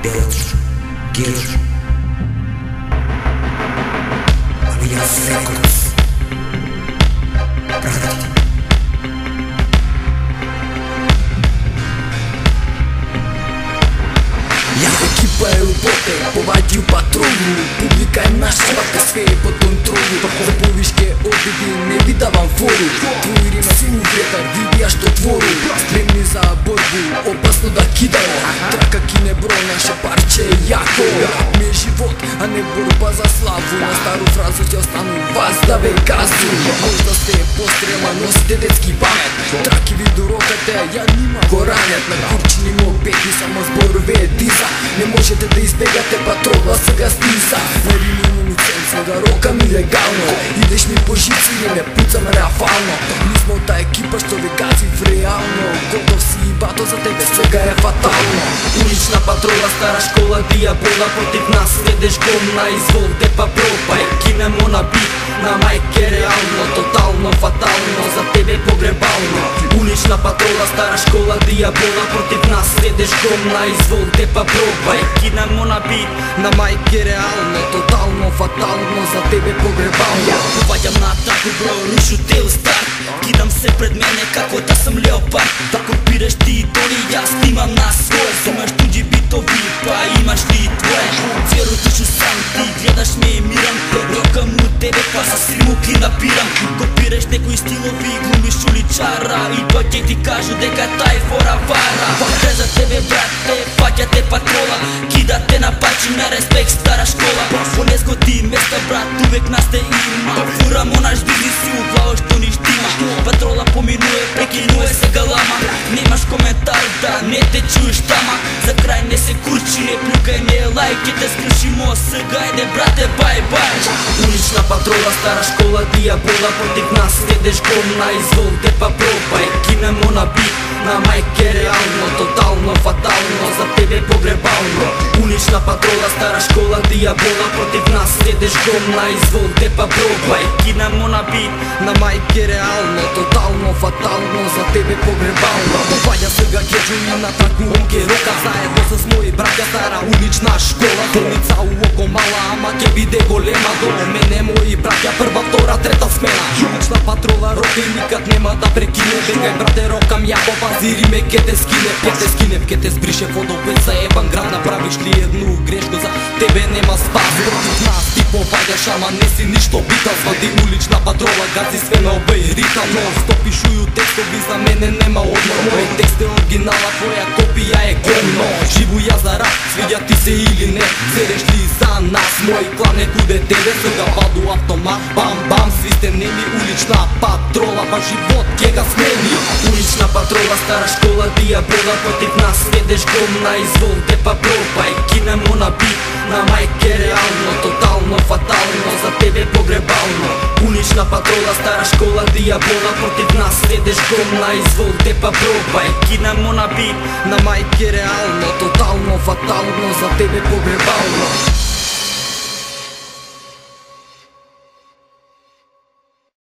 Белоч, Геч, Алијас Рекордс, Брат. Екипа е работе, поваѓи у патролу. Публика е наша, вака све е под контролу. За повишке обиди не ви давам фору. Твој рим е силни ветар, видија што твору. Спремни за борбу, опасно да кидамо. Трака кине бро, наше парче е јако. Рап ми е живот, а не борба за славу. На стару фразу ќе остану вас да ве газу. Можда сте пострела, носите детски памет. Траки ви до рокате, ја нима го ранет. На курчини мопети, само зборове диза. Не можете да избегате патрола, сега стиза. На римину лиценца, да рокам илегално. Идеш ми по жици и не пуцам рафално. Ние сме од таа екипа што ви гази в реално. Готов си и бато, за тебе сега е фатално. Улична патрола, стара школа, дијабола. Против нас следеш гомна, изволте па пробај. Кинемо на бит, на мајке реално. Тотално, фатално, за тебе погребално. Улична патрола, стара школа, дијабола. Против нас следеш гомна, изволте па пробај. Кинемо на бит, на мајке реално. Тотално, фатално, за тебе погребално. Поваѓам на атаку, бро, рушу тел старт. Кидам се пред мене како да сам леопард. Да копираш ти и толи, јас имам на своје. Имаш туѓи битови, па имаш ли твое. Зверо тишу сам, ти гледаш ме и мирам. Рокам у тебе, па са сримуки напирам. Копираш некои стилови, глумиш уличара. И тој ќе ти кажу дека тај фора вара. Вака за тебе, брате, фаќа те патрола. Кидате на пачи на респект, стара школа. По незгоди места, брат, увек нас те има. Фурамо наш бизнис и у глава што ни штима. Патрола поминуе, прекинуе се галама. Немаш коментар, да не те чуеш тама. За крај не се курчи, не плюкај, не лај. Ке те скршимо сега, еде брате, бај бај. Улична патрола, стара школа, дијабола. Против нас следеш гомна, изволте па пробај. Кинемо на бит, на мајке реално. Тотално, фатално, за тебе погребално. Улична патрола, стара школа, дијабола. Против нас следеш гомна, изволте па пробај. Кинемо на бит, на мајке реално. Тотално, фатално, за тебе погребално. Поваѓа сега Геджо и на траку онке рока. Заедно с мои браќа, стара улична школа. Болница у око мала, ама ќе биде голема. До мене мои браќа, прва, втора, трета смена. Улична патрола, рока и никад нема да прекине. Бегај брате, рокам ја, попазири ме, ке те скинев. Ке те скинев, ке те збрише водопет. Заебан град, направиш ли едну грешка, за тебе нема спас. Против нас ти поваѓаш, ама не си ништо битал. Звади улична патрола, гази све на обеј ритам. Но сто пишују текстови, за мене нема одмор. Мој текст е оригинала, твоја копија е гомно. Живу ја за рап, свиѓа ти се или не. Сереш ли за нас, мој клан е куде тебе. Сега ваду автомат, бам бам, сви сте неми. Улична патрола, па живот ке га смени. Улична патрола, стара школа, дијабола. Против нас следеш гомна, изволте па пробај. Кинемо на бит, на мајке реално. Тотално, фатално, за тебе погребално. Улична патрола, стара школа, дијабола. Против нас следеш гомна, изволте па пробај. Кинемо на бит, на мајке реално. Тотално, фатално, за тебе погребално.